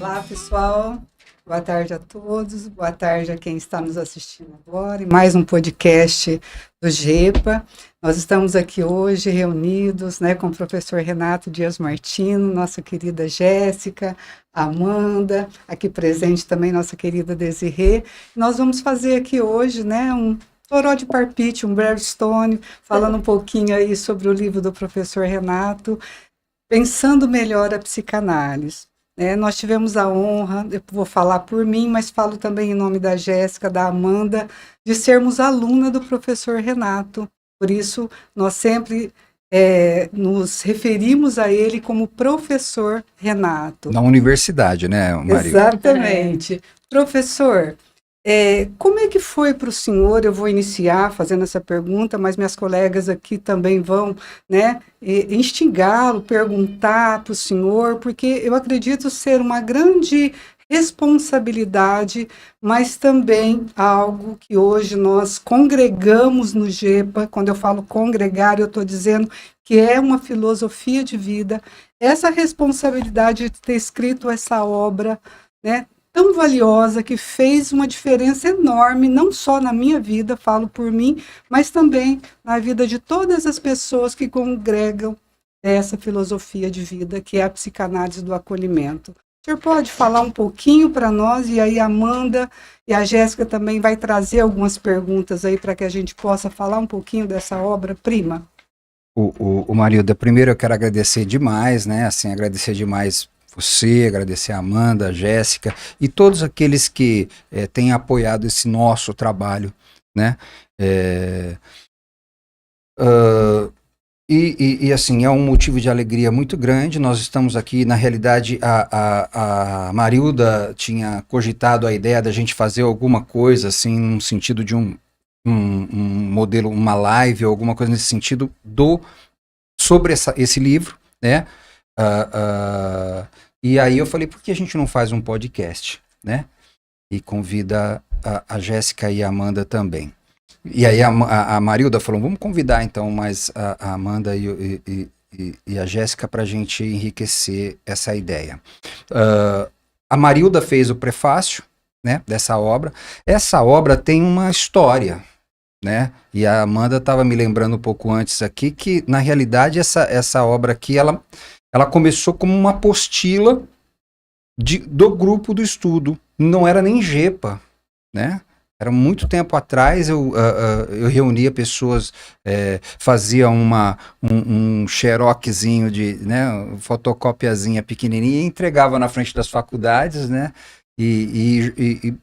Olá, pessoal. Boa tarde a todos. Boa tarde a quem está nos assistindo agora. Em mais um podcast do GEPA. Nós estamos aqui hoje reunidos, com o professor Renato Dias Martino, nossa querida Jéssica, Amanda, aqui presente também nossa querida Desirê. Nós vamos fazer aqui hoje, um toró de parpite, um brainstorm, falando um pouquinho aí sobre o livro do professor Renato, Pensando Melhor a Psicanálise. Nós tivemos a honra, eu vou falar por mim, mas falo também em nome da Jéssica, da Amanda, de sermos aluna do professor Renato. Por isso, nós sempre nos referimos a ele como professor Renato. Na universidade, né, Maria? Exatamente. Professor, como é que foi para o senhor? Eu vou iniciar fazendo essa pergunta, mas minhas colegas aqui também vão, instigá-lo, perguntar para o senhor, porque eu acredito ser uma grande responsabilidade, mas também algo que hoje nós congregamos no GEPA. Quando eu falo congregar, eu estou dizendo que é uma filosofia de vida. Essa responsabilidade de ter escrito essa obra, tão valiosa, que fez uma diferença enorme, não só na minha vida, falo por mim, mas também na vida de todas as pessoas que congregam essa filosofia de vida, que é a psicanálise do acolhimento. O senhor pode falar um pouquinho para nós, e aí a Amanda e a Jéssica também vai trazer algumas perguntas aí para que a gente possa falar um pouquinho dessa obra-prima? Marilda, primeiro eu quero agradecer demais, agradecer demais você, agradecer a Amanda, a Jéssica e todos aqueles que têm apoiado esse nosso trabalho, assim, é um motivo de alegria muito grande. Nós estamos aqui, na realidade, a Marilda tinha cogitado a ideia da gente fazer alguma coisa, assim, no sentido de um modelo, uma live ou alguma coisa nesse sentido sobre esse livro, e aí eu falei, por que a gente não faz um podcast, E convida a Jéssica e a Amanda também. E aí a Marilda falou, vamos convidar então mais a Amanda e a Jéssica para a gente enriquecer essa ideia. A Marilda fez o prefácio, dessa obra. Essa obra tem uma história, E a Amanda estava me lembrando um pouco antes aqui que, na realidade, essa obra aqui, ela começou como uma apostila do grupo do estudo. Não era nem GEPA, Era muito tempo atrás, eu reunia pessoas, fazia um xeroquezinho fotocopiazinha pequenininha e entregava na frente das faculdades, E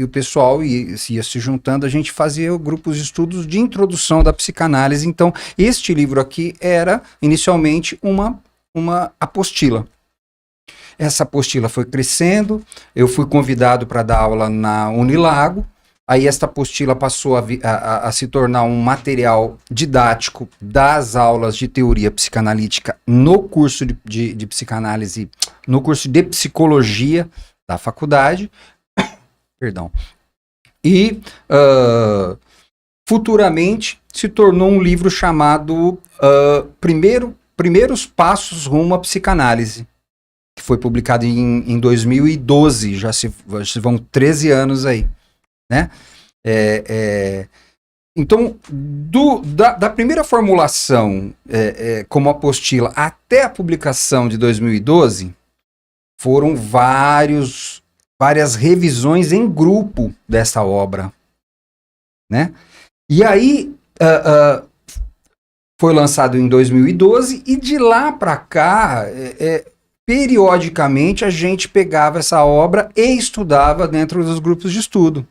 o pessoal ia se juntando, a gente fazia grupos de estudos de introdução da psicanálise. Então, este livro aqui era, inicialmente, uma apostila. Essa apostila foi crescendo, eu fui convidado para dar aula na Unilago, aí esta apostila passou a se tornar um material didático das aulas de teoria psicanalítica no curso de psicanálise, no curso de psicologia da faculdade, perdão, e futuramente se tornou um livro chamado Primeiros Passos Rumo à Psicanálise, que foi publicado em 2012, já se vão 13 anos aí, Então, da primeira formulação como apostila até a publicação de 2012, foram várias revisões em grupo dessa obra, E aí foi lançado em 2012 e de lá para cá, periodicamente a gente pegava essa obra e estudava dentro dos grupos de estudo.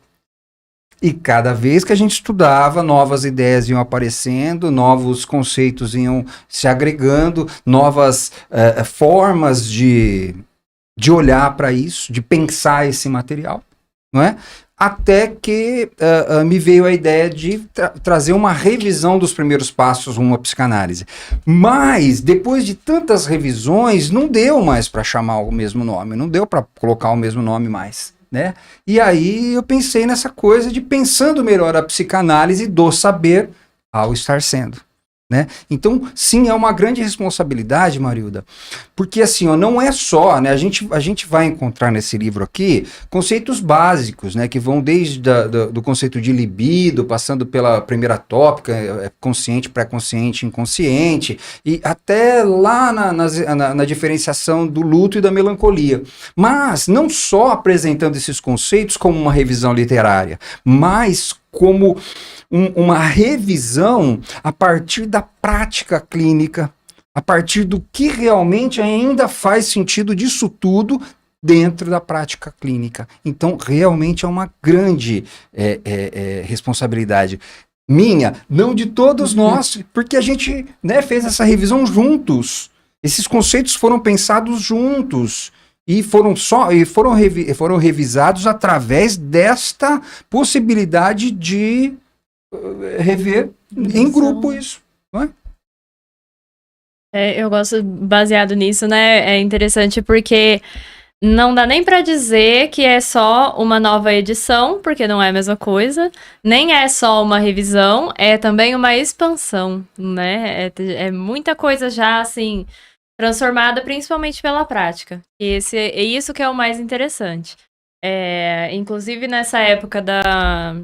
E cada vez que a gente estudava, novas ideias iam aparecendo, novos conceitos iam se agregando, novas formas de olhar para isso, de pensar esse material, Até que me veio a ideia de trazer uma revisão dos primeiros passos rumo à psicanálise. Mas, depois de tantas revisões, não deu mais para chamar o mesmo nome, não deu para colocar o mesmo nome mais, E aí eu pensei nessa coisa de pensando melhor a psicanálise do saber ao estar sendo. né? Então, sim, é uma grande responsabilidade, Marilda, porque assim, ó, não é só, né? A gente vai encontrar nesse livro aqui conceitos básicos, né? Que vão desde do conceito de libido, passando pela primeira tópica, consciente, pré-consciente, inconsciente, e até lá na diferenciação do luto e da melancolia. Mas não só apresentando esses conceitos como uma revisão literária, mas como uma revisão a partir da prática clínica, a partir do que realmente ainda faz sentido disso tudo dentro da prática clínica. Então, realmente é uma grande responsabilidade minha, não de todos nós, porque a gente, né, fez essa revisão juntos. Esses conceitos foram pensados juntos. E foram revisados através desta possibilidade de rever em grupo isso, não é? Eu gosto, baseado nisso, né? É interessante porque não dá nem pra dizer que é só uma nova edição, porque não é a mesma coisa, nem é só uma revisão, é também uma expansão, né? É muita coisa já, assim, transformada principalmente pela prática. E é isso que é o mais interessante. Inclusive, nessa época da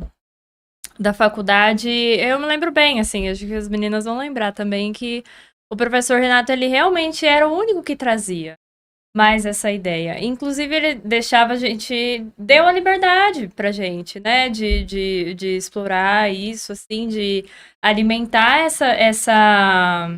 faculdade, eu me lembro bem, assim, acho que as meninas vão lembrar também que o professor Renato, ele realmente era o único que trazia mais essa ideia. Inclusive, ele deixava a gente, deu a liberdade pra gente, né, de explorar isso, assim, de alimentar essa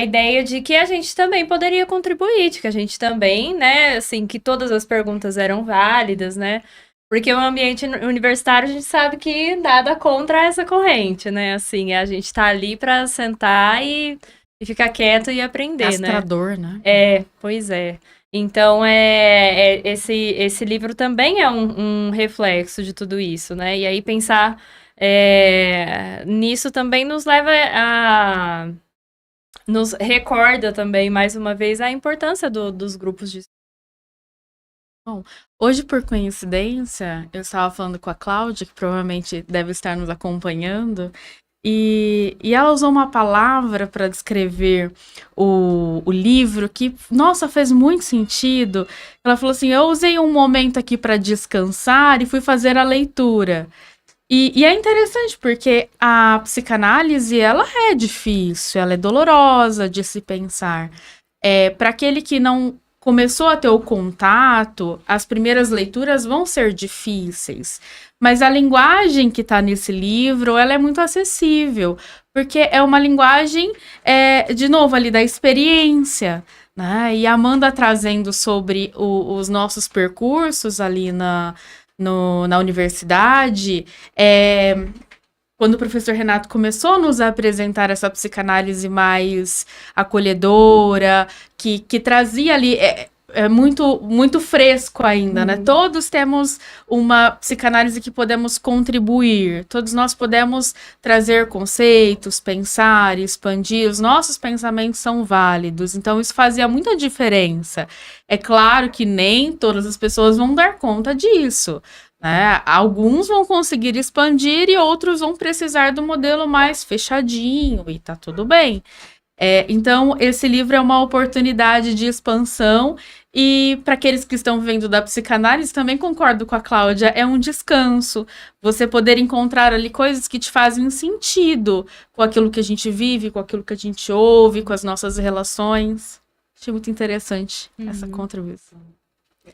ideia de que a gente também poderia contribuir, de que a gente também, né, assim, que todas as perguntas eram válidas, né, porque o ambiente universitário a gente sabe que nada contra essa corrente, né, assim, a gente tá ali para sentar e ficar quieto e aprender, Castrador, né? Pois é. Então, esse livro também é um reflexo de tudo isso, né, e aí pensar nisso também nos leva nos recorda também, mais uma vez, a importância dos grupos de... Bom, hoje, por coincidência, eu estava falando com a Cláudia, que provavelmente deve estar nos acompanhando, e ela usou uma palavra para descrever o livro que, nossa, fez muito sentido. Ela falou assim, eu usei um momento aqui para descansar e fui fazer a leitura. E é interessante porque a psicanálise, ela é difícil, ela é dolorosa de se pensar. Para aquele que não começou a ter o contato, as primeiras leituras vão ser difíceis. Mas a linguagem que está nesse livro, ela é muito acessível, porque é uma linguagem, de novo, ali da experiência, né? E a Amanda trazendo sobre os nossos percursos ali na universidade, quando o professor Renato começou a nos apresentar essa psicanálise mais acolhedora, que trazia ali, muito, muito fresco ainda, né? Todos temos uma psicanálise que podemos contribuir, todos nós podemos trazer conceitos, pensar, expandir, os nossos pensamentos são válidos, então isso fazia muita diferença. É claro que nem todas as pessoas vão dar conta disso, né? Alguns vão conseguir expandir e outros vão precisar do modelo mais fechadinho, e tá tudo bem. Então, esse livro é uma oportunidade de expansão, e para aqueles que estão vendo da psicanálise, também concordo com a Cláudia, é um descanso. Você poder encontrar ali coisas que te fazem sentido com aquilo que a gente vive, com aquilo que a gente ouve, com as nossas relações. Achei muito interessante essa contribuição.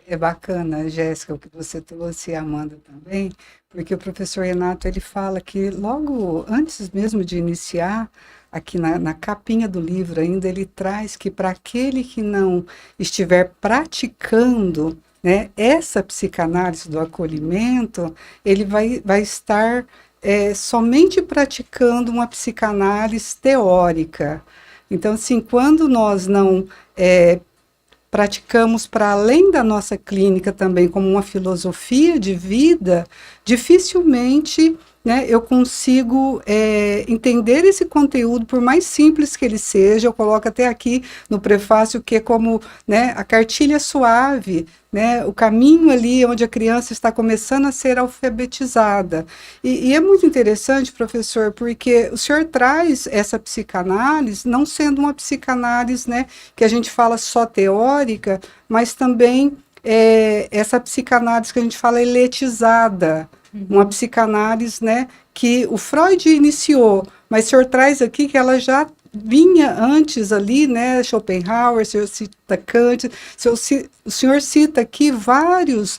É bacana, Jéssica, o que você trouxe, e a Amanda também, porque o professor Renato, ele fala que logo antes mesmo de iniciar, aqui na capinha do livro ainda, ele traz que para aquele que não estiver praticando, né, essa psicanálise do acolhimento, ele vai estar somente praticando uma psicanálise teórica. Então, assim, quando nós não praticamos para além da nossa clínica também como uma filosofia de vida, dificilmente né, eu consigo entender esse conteúdo, por mais simples que ele seja. Eu coloco até aqui no prefácio que é como, né, a cartilha suave, né, o caminho ali onde a criança está começando a ser alfabetizada. E é muito interessante, professor, porque o senhor traz essa psicanálise, não sendo uma psicanálise, né, que a gente fala só teórica, mas também essa psicanálise que a gente fala eletizada, uma psicanálise, né, que o Freud iniciou, mas o senhor traz aqui que ela já vinha antes ali, né, Schopenhauer, o senhor cita Kant, o senhor cita aqui vários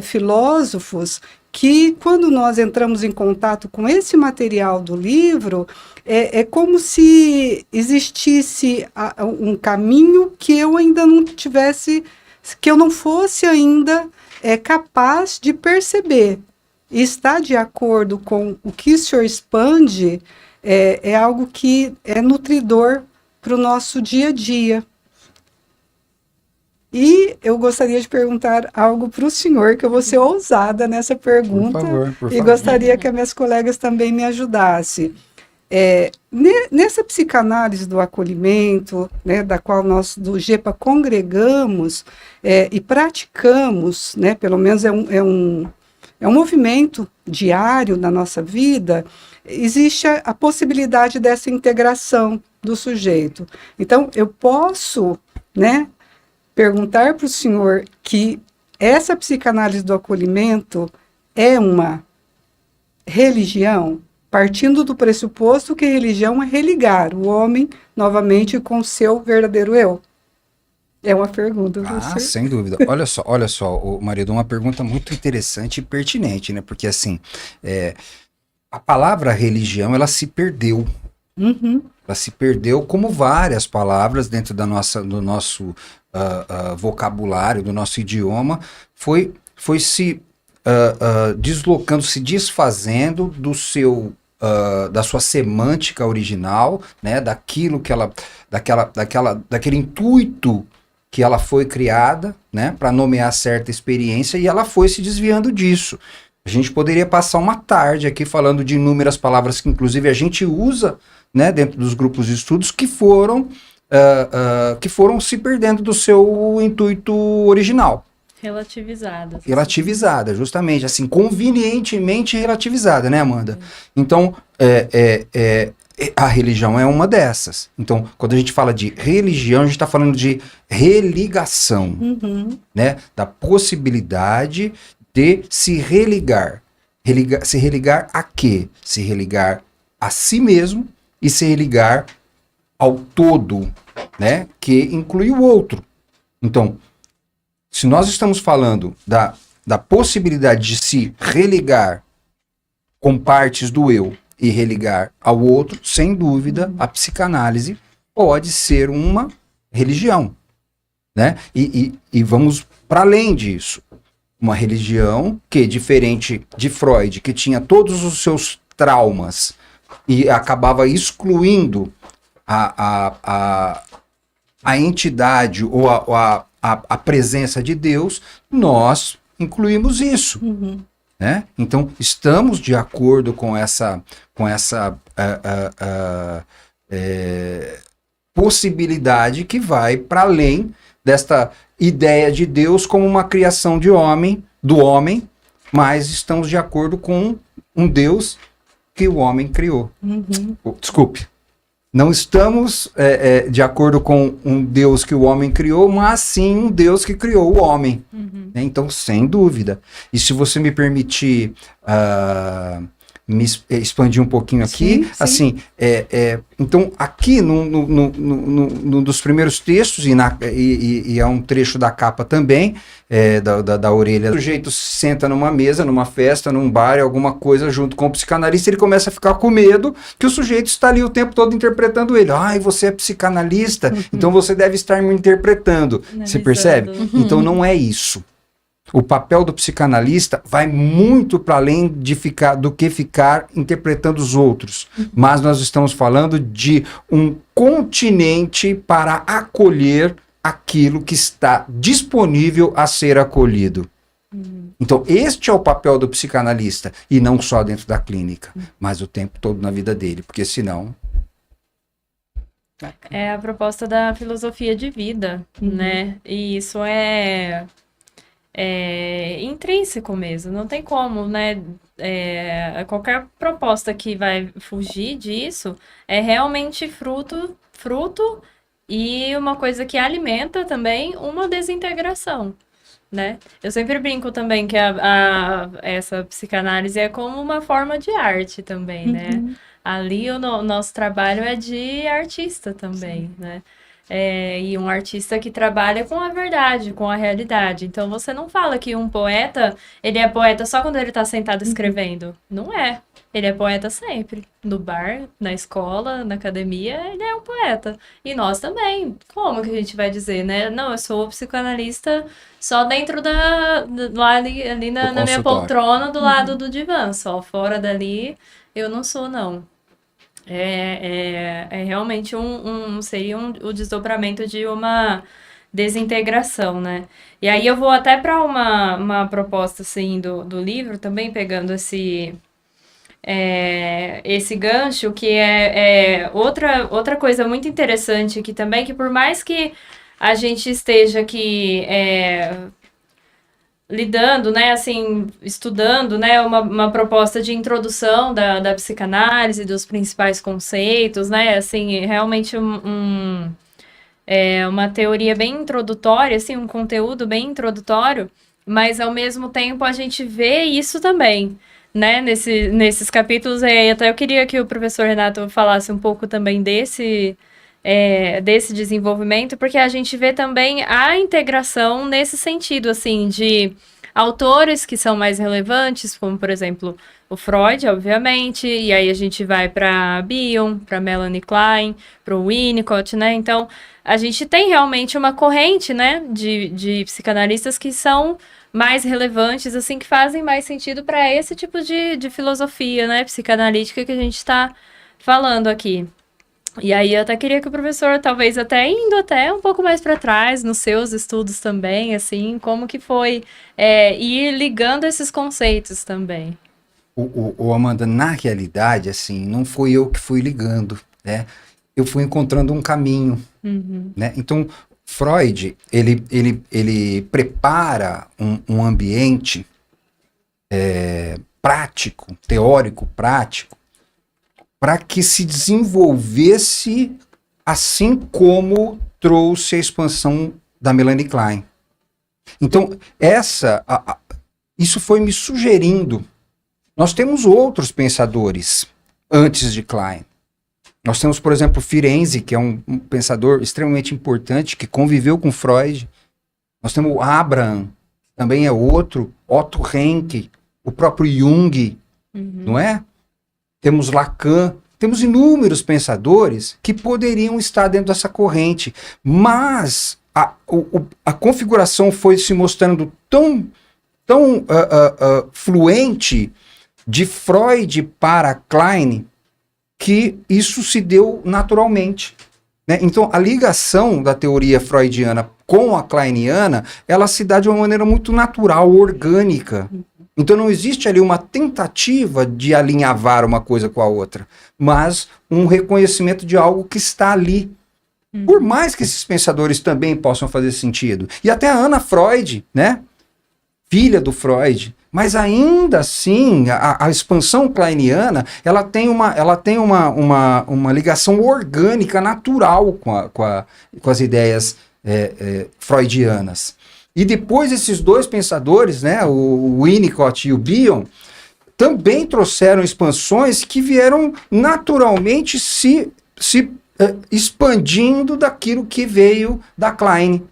filósofos que, quando nós entramos em contato com esse material do livro, é como se existisse um caminho que eu ainda não tivesse, que eu não fosse ainda capaz de perceber. E estar de acordo com o que o senhor expande é algo que é nutridor para o nosso dia a dia. E eu gostaria de perguntar algo para o senhor, que eu vou ser ousada nessa pergunta, por e favor. gostaria que as minhas colegas também me ajudassem. Nessa psicanálise do acolhimento, né, da qual nós do GEPA congregamos e praticamos, né, pelo menos é um movimento diário na nossa vida, existe a possibilidade dessa integração do sujeito. Então, eu posso, né, perguntar para o senhor que essa psicanálise do acolhimento é uma religião, partindo do pressuposto que religião é religar o homem novamente com o seu verdadeiro eu. É uma pergunta. Sem dúvida. Olha só, marido, uma pergunta muito interessante e pertinente, né? Porque assim, a palavra religião, ela se perdeu. Uhum. Ela se perdeu, como várias palavras dentro do nosso vocabulário, do nosso idioma, foi se deslocando, se desfazendo da sua semântica original, né? Daquilo que daquele intuito que ela foi criada, né, para nomear certa experiência, e ela foi se desviando disso. A gente poderia passar uma tarde aqui falando de inúmeras palavras que, inclusive, a gente usa, né, dentro dos grupos de estudos que foram se perdendo do seu intuito original. Relativizada, justamente, assim, convenientemente relativizada, né, Amanda? Então, a religião é uma dessas. Então, quando a gente fala de religião, a gente está falando de religação, né? Da possibilidade de se religar. Se religar a quê? Se religar a si mesmo e se religar ao todo, né? Que inclui o outro. Então, se nós estamos falando da possibilidade de se religar com partes do eu e religar ao outro, sem dúvida, a psicanálise pode ser uma religião, né? E vamos para além disso. Uma religião que, diferente de Freud, que tinha todos os seus traumas e acabava excluindo a entidade ou a presença de Deus, nós incluímos isso. Né? Então, estamos de acordo com essa possibilidade que vai para além desta ideia de Deus como uma criação do homem, mas estamos de acordo com um Deus que o homem criou. Desculpe. Não estamos de acordo com um Deus que o homem criou, mas sim um Deus que criou o homem. Então, sem dúvida. E se você me permitir me expandir um pouquinho aqui, sim. Assim, então, aqui num dos primeiros textos, e é um trecho da capa também, da orelha, o sujeito senta numa mesa, numa festa, num bar, alguma coisa, junto com o psicanalista, ele começa a ficar com medo que o sujeito está ali o tempo todo interpretando ele. Ai, você é psicanalista, então você deve estar me interpretando. Você percebe? Então não é isso. O papel do psicanalista vai muito para além do que ficar interpretando os outros. Mas nós estamos falando de um continente para acolher aquilo que está disponível a ser acolhido. Então, este é o papel do psicanalista, e não só dentro da clínica, mas o tempo todo na vida dele, porque senão... É a proposta da filosofia de vida, né? E isso é intrínseco mesmo, não tem como, né? Qualquer proposta que vai fugir disso é realmente fruto e uma coisa que alimenta também uma desintegração, né? Eu sempre brinco também que essa psicanálise é como uma forma de arte também, né? Ali o nosso trabalho é de artista também, né? E um artista que trabalha com a verdade, com a realidade. Então você não fala que um poeta, ele é poeta só quando ele está sentado escrevendo. Não é. Ele é poeta sempre. No bar, na escola, na academia, ele é um poeta. E nós também. Como que a gente vai dizer, né? Não, eu sou psicanalista só dentro lá ali na minha consultório. poltrona do lado do divã. Só fora dali eu não sou, não. É realmente seria o desdobramento de uma desintegração, né? E aí eu vou até para uma proposta, assim, do livro, também pegando esse gancho, que outra coisa muito interessante que também, que por mais que a gente esteja aqui lidando, né, assim, estudando, né, uma proposta de introdução da psicanálise, dos principais conceitos, né, assim, realmente uma teoria bem introdutória, assim, um conteúdo bem introdutório, mas ao mesmo tempo a gente vê isso também, né, nesses capítulos. Até eu queria que o professor Renato falasse um pouco também desse desenvolvimento, porque a gente vê também a integração nesse sentido, assim, de autores que são mais relevantes, como, por exemplo, o Freud, obviamente, e aí a gente vai para Bion, para Melanie Klein, para o Winnicott, né? Então, a gente tem realmente uma corrente, né, de psicanalistas que são mais relevantes, assim, que fazem mais sentido para esse tipo de filosofia, né, psicanalítica que a gente está falando aqui. E aí eu até queria que o professor, talvez até indo até um pouco mais para trás, nos seus estudos também, assim, como que foi ir ligando esses conceitos também. Amanda, na realidade, assim, não fui eu que fui ligando, né? Eu fui encontrando um caminho, né? Então, Freud, ele prepara um ambiente prático, teórico prático, para que se desenvolvesse assim como trouxe a expansão da Melanie Klein. Então, isso foi me sugerindo. Nós temos outros pensadores antes de Klein. Nós temos, por exemplo, Firenze, que é um pensador extremamente importante, que conviveu com Freud. Nós temos o Abraham, também é outro, Otto Rank, o próprio Jung, não é? Temos Lacan, temos inúmeros pensadores que poderiam estar dentro dessa corrente, mas a configuração foi se mostrando tão fluente de Freud para Klein que isso se deu naturalmente, né? Então, a ligação da teoria freudiana com a kleiniana, ela se dá de uma maneira muito natural, orgânica. Então não existe ali uma tentativa de alinhavar uma coisa com a outra, mas um reconhecimento de algo que está ali. Por mais que esses pensadores também possam fazer sentido. E até a Anna Freud, né? Filha do Freud. Mas ainda assim, a expansão kleiniana, ela tem uma ligação orgânica, natural com as ideias freudianas. E depois esses dois pensadores, né, o Winnicott e o Bion, também trouxeram expansões que vieram naturalmente se expandindo daquilo que veio da Klein.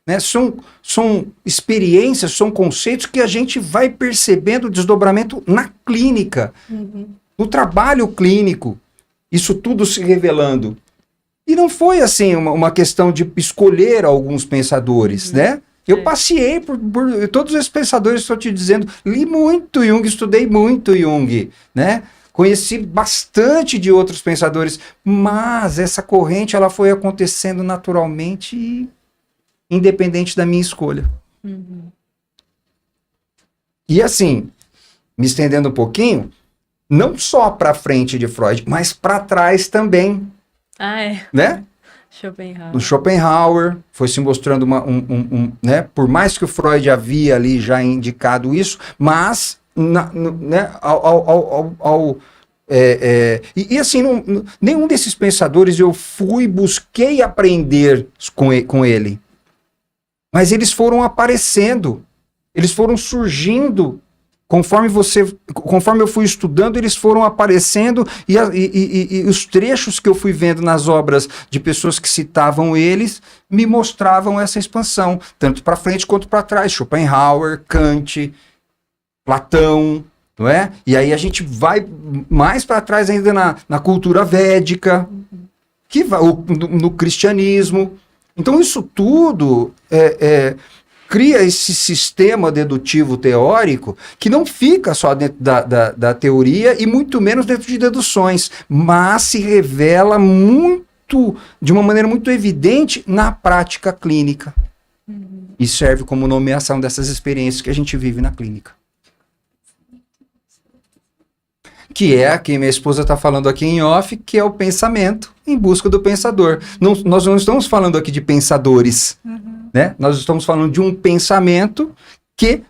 Né? São experiências, são conceitos que a gente vai percebendo o desdobramento na clínica, no trabalho clínico, isso tudo se revelando. E não foi assim uma questão de escolher alguns pensadores, né? Eu passei por todos esses pensadores, estou te dizendo, li muito Jung, estudei muito Jung, né? Conheci bastante de outros pensadores, mas essa corrente ela foi acontecendo naturalmente, independente da minha escolha. E assim, me estendendo um pouquinho, não só para frente de Freud, mas para trás também, Ah, é. né? Schopenhauer. No Schopenhauer, foi se mostrando né? Por mais que o Freud havia ali já indicado isso, mas né? E assim, nenhum desses pensadores eu busquei aprender com ele. Mas eles foram aparecendo, eles foram surgindo. Conforme eu fui estudando, eles foram aparecendo e os trechos que eu fui vendo nas obras de pessoas que citavam eles me mostravam essa expansão, tanto para frente quanto para trás. Schopenhauer, Kant, Platão, não é? E aí a gente vai mais para trás ainda na cultura védica, que vai, no cristianismo. Então isso tudo cria esse sistema dedutivo teórico que não fica só dentro da teoria e muito menos dentro de deduções, mas se revela de uma maneira muito evidente na prática clínica. E serve como nomeação dessas experiências que a gente vive na clínica. Que é a que minha esposa está falando aqui em off, que é o pensamento em busca do pensador. Nós não estamos falando aqui de pensadores, né? Nós estamos falando de um pensamento que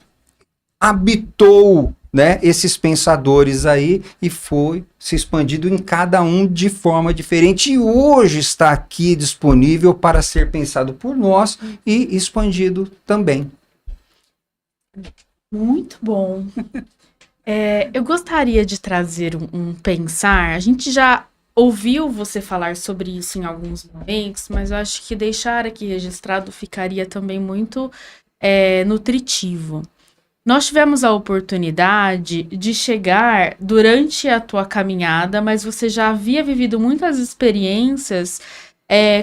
habitou, né, esses pensadores aí e foi se expandido em cada um de forma diferente e hoje está aqui disponível para ser pensado por nós e expandido também. Muito bom. Eu gostaria de trazer um pensar. A gente já ouviu você falar sobre isso em alguns momentos, mas eu acho que deixar aqui registrado ficaria também muito nutritivo. Nós tivemos a oportunidade de chegar durante a tua caminhada, mas você já havia vivido muitas experiências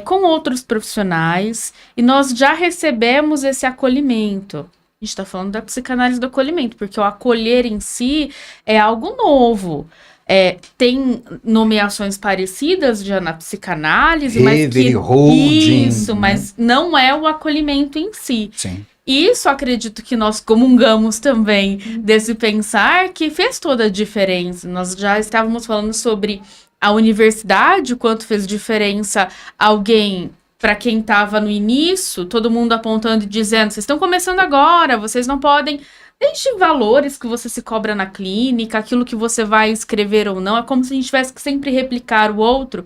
com outros profissionais e nós já recebemos esse acolhimento. A gente está falando da psicanálise do acolhimento, porque o acolher em si é algo novo. Tem nomeações parecidas já na psicanálise, mas que holding, isso, né? Mas não é o acolhimento em si. Sim. Isso acredito que nós comungamos também desse pensar que fez toda a diferença. Nós já estávamos falando sobre a universidade, o quanto fez diferença alguém. Para quem estava no início, todo mundo apontando e dizendo, vocês estão começando agora, vocês não podem... Desde valores que você se cobra na clínica, aquilo que você vai escrever ou não, é como se a gente tivesse que sempre replicar o outro.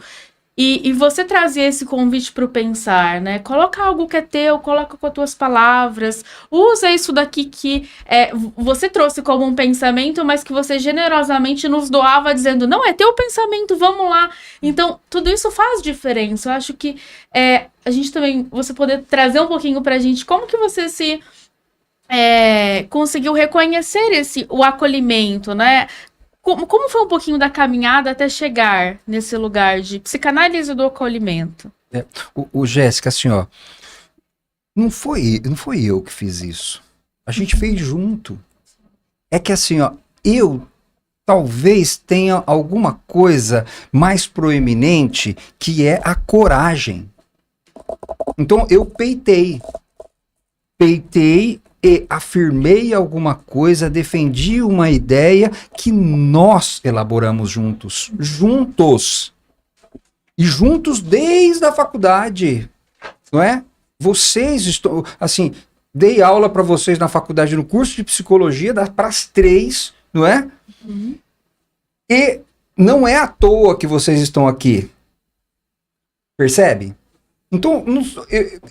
E você trazer esse convite para o pensar, né? Coloca algo que é teu, coloca com as tuas palavras, usa isso daqui que você trouxe como um pensamento, mas que você generosamente nos doava dizendo, não, é teu pensamento, vamos lá. Então, tudo isso faz diferença. Eu acho que a gente também, você poder trazer um pouquinho para a gente, como que você conseguiu reconhecer o acolhimento, né? Como foi um pouquinho da caminhada até chegar nesse lugar de psicanálise do acolhimento? Jéssica, assim, ó, não foi eu que fiz isso. A gente fez junto. É que assim, ó, eu talvez tenha alguma coisa mais proeminente que é a coragem. Então eu peitei e afirmei alguma coisa, defendi uma ideia que nós elaboramos juntos. E juntos desde a faculdade, não é? Vocês estão, assim, dei aula para vocês na faculdade, no curso de psicologia, para as 3, não é? Uhum. E não é à toa que vocês estão aqui. Percebe? Então,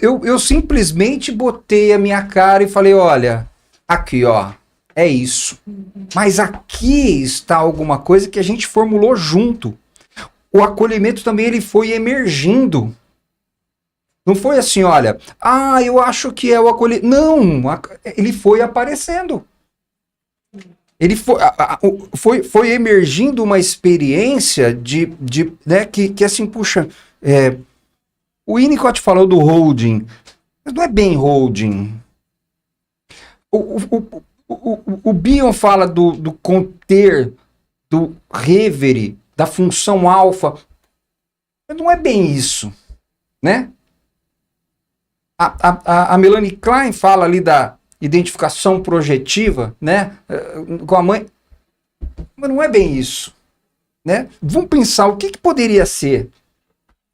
eu simplesmente botei a minha cara e falei, olha, aqui, ó, é isso. Mas aqui está alguma coisa que a gente formulou junto. O acolhimento também, ele foi emergindo. Não foi assim, olha, eu acho que é o acolhimento. Não, ele foi aparecendo. Ele foi emergindo uma experiência né, que assim, puxa... O Winnicott falou do holding, mas não é bem holding. O Bion fala do conter, do reverie, da função alfa, mas não é bem isso, né? A Melanie Klein fala ali identificação projetiva, né? Com a mãe. Mas não é bem isso, né? Vamos pensar o que poderia ser.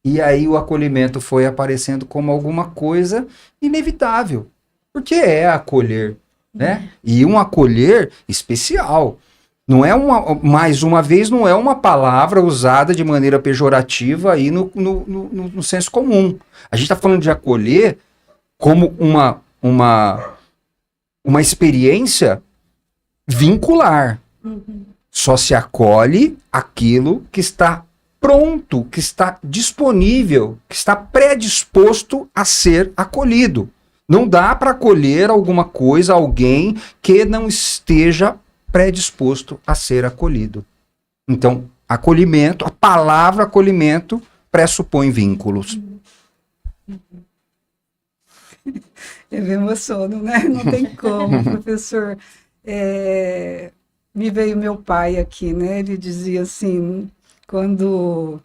E aí o acolhimento foi aparecendo como alguma coisa inevitável. Porque é acolher, né? E um acolher especial. Não é mais uma vez, não é uma palavra usada de maneira pejorativa aí no senso comum. A gente está falando de acolher como uma experiência vincular. Só se acolhe aquilo que está pronto, que está disponível, que está predisposto a ser acolhido. Não dá para acolher alguma coisa, alguém que não esteja predisposto a ser acolhido. Então, acolhimento, a palavra acolhimento pressupõe vínculos. Eu me emociono, né? Não tem como, professor. Me veio meu pai aqui, né? Ele dizia assim, quando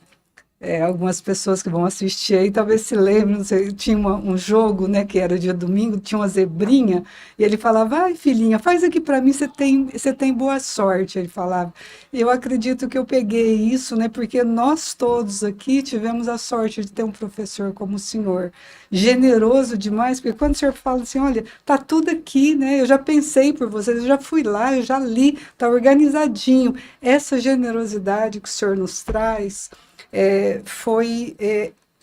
algumas pessoas que vão assistir aí talvez se lembrem, não sei, tinha um jogo, né, que era dia domingo, tinha uma zebrinha, e ele falava, ai filhinha, faz aqui para mim, você tem boa sorte, ele falava. Eu acredito que eu peguei isso, né, porque nós todos aqui tivemos a sorte de ter um professor como o senhor, generoso demais, porque quando o senhor fala assim, olha, tá tudo aqui, né, eu já pensei por vocês, eu já fui lá, eu já li, tá organizadinho. Essa generosidade que o senhor nos traz, foi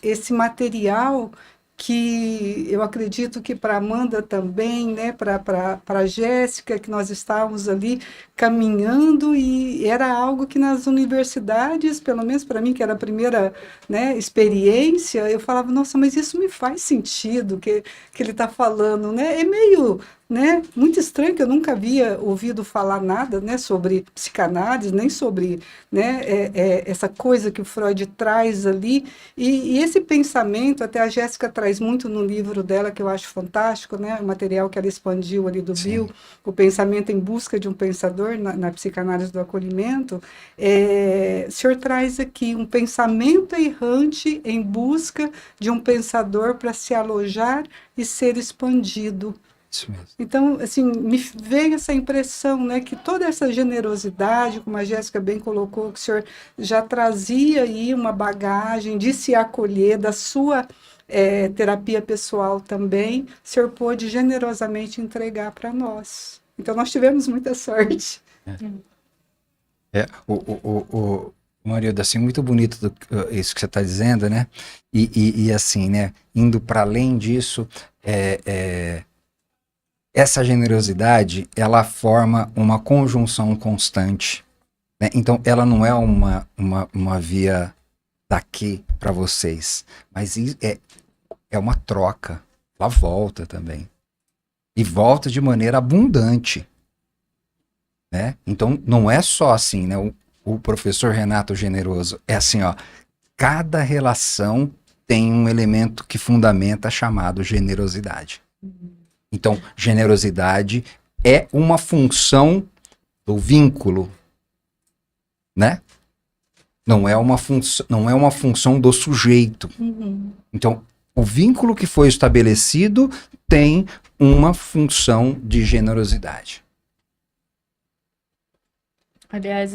esse material que eu acredito que para a Amanda também, né, para a Jéssica, que nós estávamos ali caminhando, e era algo que nas universidades, pelo menos para mim, que era a primeira, né, experiência, eu falava, nossa, mas isso me faz sentido que ele está falando, né? É meio, né, muito estranho, que eu nunca havia ouvido falar nada, né, sobre psicanálise, nem sobre, né, essa coisa que o Freud traz ali, e esse pensamento, até a Jéssica traz muito no livro dela, que eu acho fantástico, né, o material que ela expandiu ali do Bill, o pensamento em busca de um pensador, na psicanálise do acolhimento, o senhor traz aqui um pensamento errante em busca de um pensador para se alojar e ser expandido. Isso mesmo. Então, assim, me veio essa impressão, né, que toda essa generosidade, como a Jéssica bem colocou, que o senhor já trazia aí uma bagagem de se acolher, da sua terapia pessoal também, o senhor pôde generosamente entregar para nós. Então, nós tivemos muita sorte. Marilda, assim, muito bonito isso que você está dizendo, né? E assim, né, indo para além disso, essa generosidade, ela forma uma conjunção constante, né? Então, ela não é uma via daqui para vocês, mas é uma troca. Ela volta também. E volta de maneira abundante, né? Então, não é só assim, né? O professor Renato Generoso é assim, ó, cada relação tem um elemento que fundamenta chamado generosidade. Então, generosidade é uma função do vínculo, né? Não é uma função do sujeito. Então, o vínculo que foi estabelecido tem uma função de generosidade. Aliás,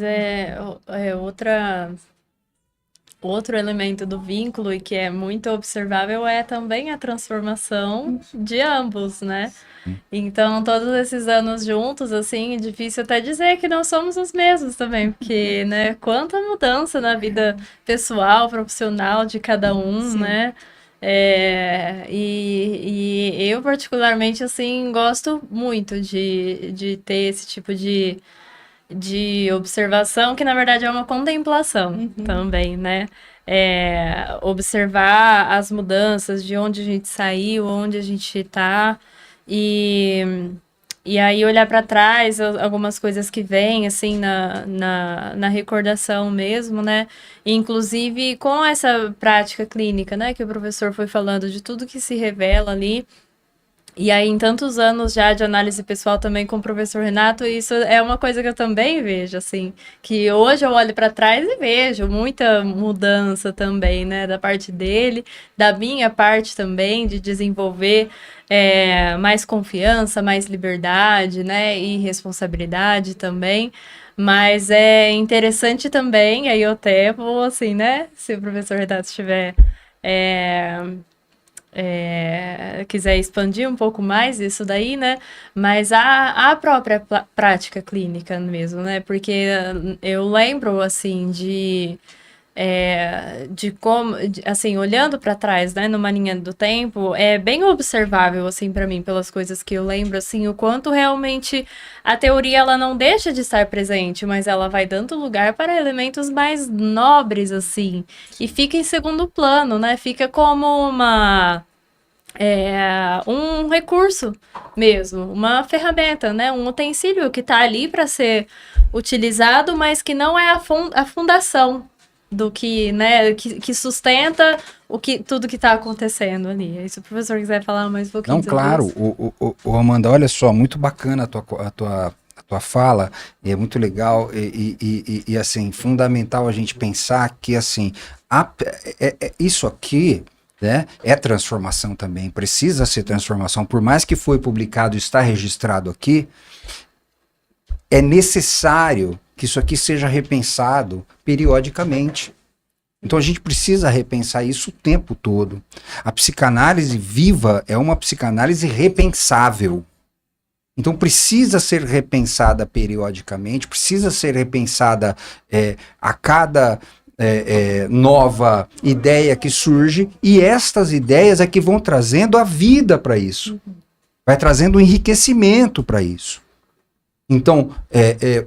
outro elemento do vínculo e que é muito observável é também a transformação de ambos, né? Então, todos esses anos juntos, assim, é difícil até dizer que não somos os mesmos também, porque, né, quanta mudança na vida pessoal, profissional de cada um, né? E eu, particularmente, assim, gosto muito de ter esse tipo de observação, que na verdade é uma contemplação também, né? Observar as mudanças, de onde a gente saiu, onde a gente tá, e aí olhar para trás, algumas coisas que vêm, assim, na recordação mesmo, né? E, inclusive, com essa prática clínica, né, que o professor foi falando, de tudo que se revela ali, E aí, em tantos anos já de análise pessoal também com o professor Renato, isso é uma coisa que eu também vejo, assim, que hoje eu olho para trás e vejo muita mudança também, né, da parte dele, da minha parte também, de desenvolver mais confiança, mais liberdade, né, e responsabilidade também. Mas é interessante também, aí eu até vou, assim, né, se o professor Renato estiver... quiser expandir um pouco mais isso daí, né? Mas a própria prática clínica mesmo, né? Porque eu lembro, assim, de como, assim, olhando para trás, né, numa linha do tempo, é bem observável, assim, para mim, pelas coisas que eu lembro, assim, o quanto realmente a teoria, ela não deixa de estar presente, mas ela vai dando lugar para elementos mais nobres, assim, e fica em segundo plano, né, fica como um recurso mesmo, uma ferramenta, né, um utensílio que está ali para ser utilizado, mas que não é a fundação do que, né, que sustenta tudo que está acontecendo ali. E se o professor quiser falar mais um pouquinho Não, sobre claro, isso. Amanda, olha só, muito bacana a tua fala, é muito legal e assim, fundamental a gente pensar que, assim, isso aqui, né, é transformação também, precisa ser transformação, por mais que foi publicado e está registrado aqui, é necessário que isso aqui seja repensado periodicamente. Então a gente precisa repensar isso o tempo todo. A psicanálise viva é uma psicanálise repensável. Então precisa ser repensada periodicamente, precisa ser repensada a cada nova ideia que surge, e estas ideias é que vão trazendo a vida para isso. Vai trazendo um enriquecimento para isso. Então,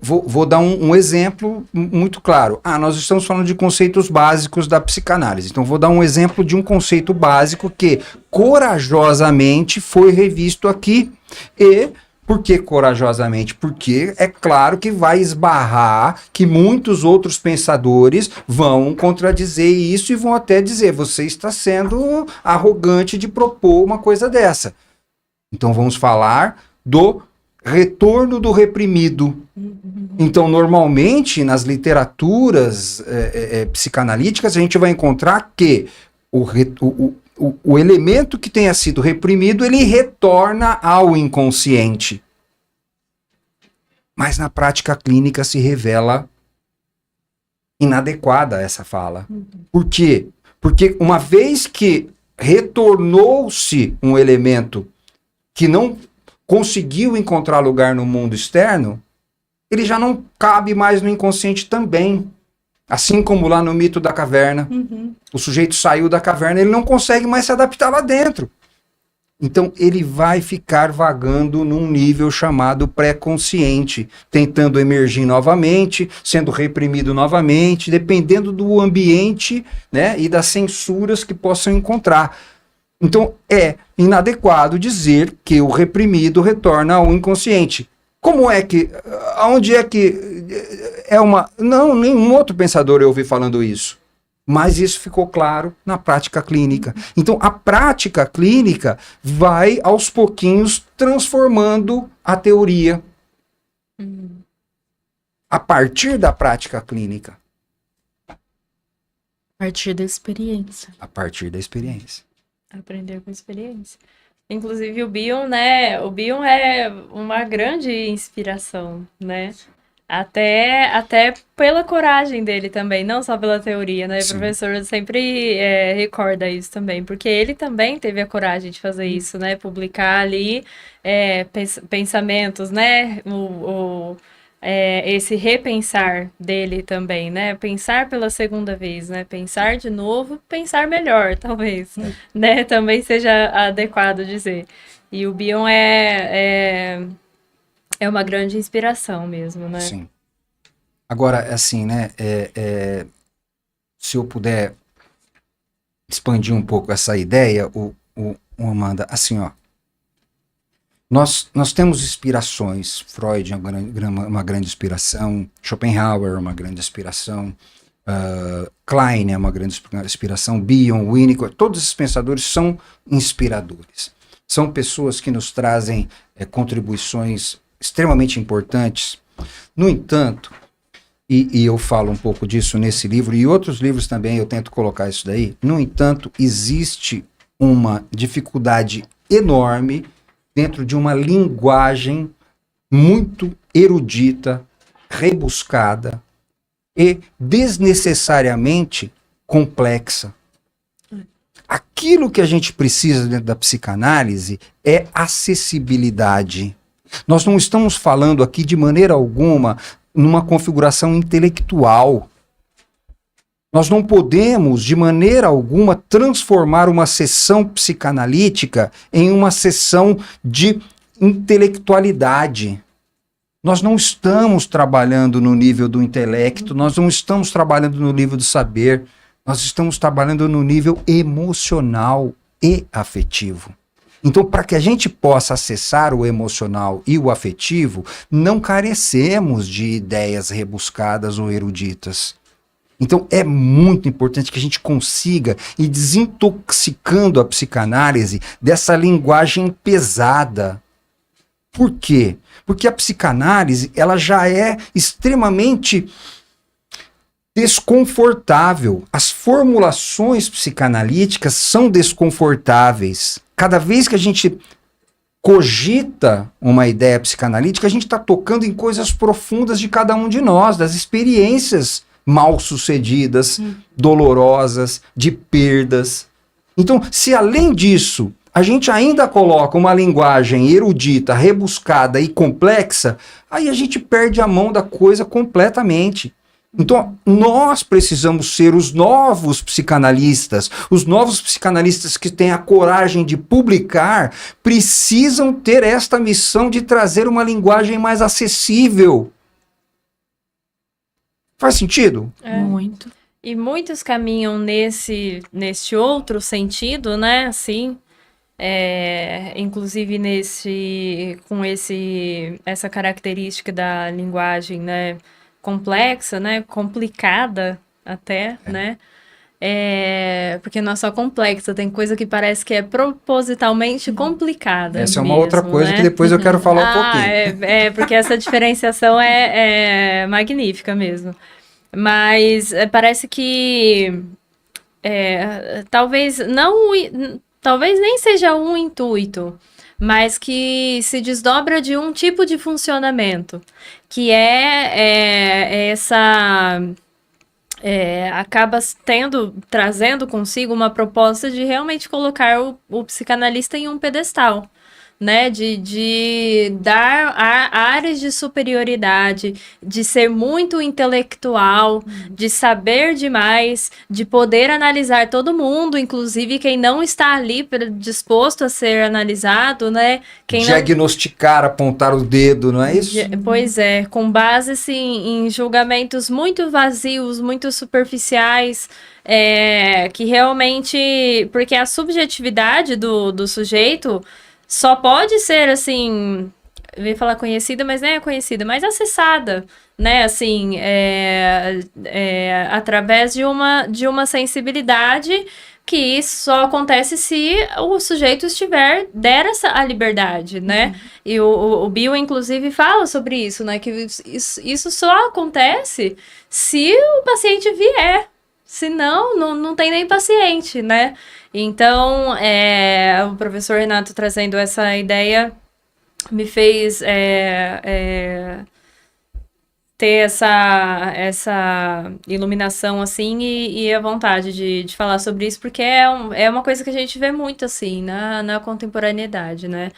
vou dar um exemplo muito claro. Nós estamos falando de conceitos básicos da psicanálise. Então, vou dar um exemplo de um conceito básico que corajosamente foi revisto aqui. E por que corajosamente? Porque é claro que vai esbarrar que muitos outros pensadores vão contradizer isso e vão até dizer: você está sendo arrogante de propor uma coisa dessa. Então, vamos falar do retorno do reprimido. Então, normalmente, nas literaturas psicanalíticas, a gente vai encontrar que o elemento que tenha sido reprimido, ele retorna ao inconsciente. Mas na prática clínica se revela inadequada essa fala. Por quê? Porque uma vez que retornou-se um elemento que não conseguiu encontrar lugar no mundo externo, ele já não cabe mais no inconsciente também. Assim como lá no mito da caverna, o sujeito saiu da caverna, ele não consegue mais se adaptar lá dentro. Então ele vai ficar vagando num nível chamado pré-consciente, tentando emergir novamente, sendo reprimido novamente, dependendo do ambiente, né, e das censuras que possam encontrar. Então, é inadequado dizer que o reprimido retorna ao inconsciente. Como é que... Onde é que... Não, nenhum outro pensador eu ouvi falando isso. Mas isso ficou claro na prática clínica. Então, a prática clínica vai, aos pouquinhos, transformando a teoria. A partir da prática clínica. A partir da experiência. A partir da experiência. Aprender com experiência. Inclusive o Bion, né? O Bion é uma grande inspiração, né? Até pela coragem dele também, não só pela teoria, né? Sim. O professor sempre recorda isso também, porque ele também teve a coragem de fazer isso, né? Publicar ali pensamentos, né? Esse repensar dele também, né? Pensar pela segunda vez, né? Pensar de novo, pensar melhor, talvez, né? Também seja adequado dizer. E o Bion é uma grande inspiração mesmo, né? Sim. Agora, assim, né? Se eu puder expandir um pouco essa ideia, Amanda, assim, ó. Nós temos inspirações. Freud é uma grande inspiração, Schopenhauer é uma grande inspiração, Klein é uma grande inspiração, Bion, Winnicott, todos esses pensadores são inspiradores. são pessoas que nos trazem contribuições extremamente importantes. No entanto, e eu falo um pouco disso nesse livro, e outros livros também eu tento colocar isso daí, no entanto, existe uma dificuldade enorme dentro de uma linguagem muito erudita, rebuscada e desnecessariamente complexa. Aquilo que a gente precisa dentro da psicanálise é acessibilidade. Nós não estamos falando aqui de maneira alguma numa configuração intelectual. Nós não podemos, de maneira alguma, transformar uma sessão psicanalítica em uma sessão de intelectualidade. Nós não estamos trabalhando no nível do intelecto, nós não estamos trabalhando no nível do saber, nós estamos trabalhando no nível emocional e afetivo. Então, para que a gente possa acessar o emocional e o afetivo, não carecemos de ideias rebuscadas ou eruditas. Então, é muito importante que a gente consiga ir desintoxicando a psicanálise dessa linguagem pesada. Por quê? Porque a psicanálise, ela já é extremamente desconfortável. As formulações psicanalíticas são desconfortáveis. Cada vez que a gente cogita uma ideia psicanalítica, a gente está tocando em coisas profundas de cada um de nós, das experiências mal sucedidas, dolorosas, de perdas. Então, se além disso a gente ainda coloca uma linguagem erudita, rebuscada e complexa, aí a gente perde a mão da coisa completamente. Então, nós precisamos ser os novos psicanalistas. Os novos psicanalistas que têm a coragem de publicar precisam ter esta missão de trazer uma linguagem mais acessível. Faz sentido? Muito. E muitos caminham nesse outro sentido, né? Assim, inclusive com essa característica da linguagem, né? Complexa, né? Complicada até, né? Porque não é só complexa, tem coisa que parece que é propositalmente complicada. Essa é uma mesmo, outra coisa, né? que depois eu quero falar um pouquinho. Porque essa diferenciação é magnífica mesmo. Mas parece que talvez nem seja um intuito, mas que se desdobra de um tipo de funcionamento, que acaba trazendo consigo uma proposta de realmente colocar o psicanalista em um pedestal, né, de dar áreas de superioridade, de ser muito intelectual, de saber demais, de poder analisar todo mundo, inclusive quem não está ali disposto a ser analisado, né? Diagnosticar, apontar o dedo, não é isso? Pois é, com base assim, em julgamentos muito vazios, muito superficiais, que realmente... Porque a subjetividade do sujeito só pode ser, assim, eu ia falar conhecida, mas não é conhecida, mas acessada, né, assim, através de uma sensibilidade que só acontece se o sujeito der a liberdade, né, e o Bill, inclusive, fala sobre isso, né, que isso só acontece se o paciente vier, senão não tem nem paciente, né. Então, o professor Renato trazendo essa ideia me fez ter essa iluminação, assim, e a vontade de falar sobre isso, porque é uma coisa que a gente vê muito, assim, na contemporaneidade, né?